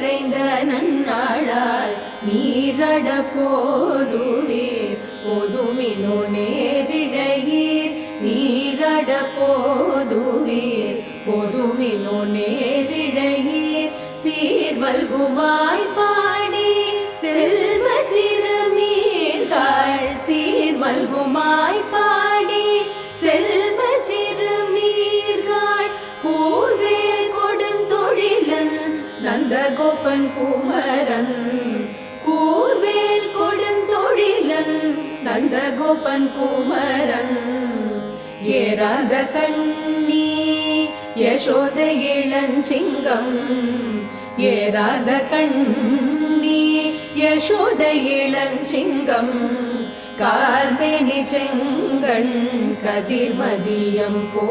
நிறைந்த நன்னாளாய் நீரட போதுவீர் போதுமினோ நேரிழையீர் நீரட போதுவீர் போதுமினோ நேரிழையீர் சீர்வல்குமாய் பாடி செல்வ சிறுமீர்கள் சீர்வல்குமாய் பாடி செல்வ சிறுமீர்கள் கூர்வேல் கொடுந்தொழிலன் நந்தகோபன் குமரன் கூர்வேல் கொடுந்தொழிலன் நந்தகோபன் குமரன் ஏறாத கண்ணி யசோத இளஞ்சிங்கம் ஏறாத கண்ணி யசோத இளஞ்சிங்கம் கார்மேனி செங்கண் கதிர்மதியம் போ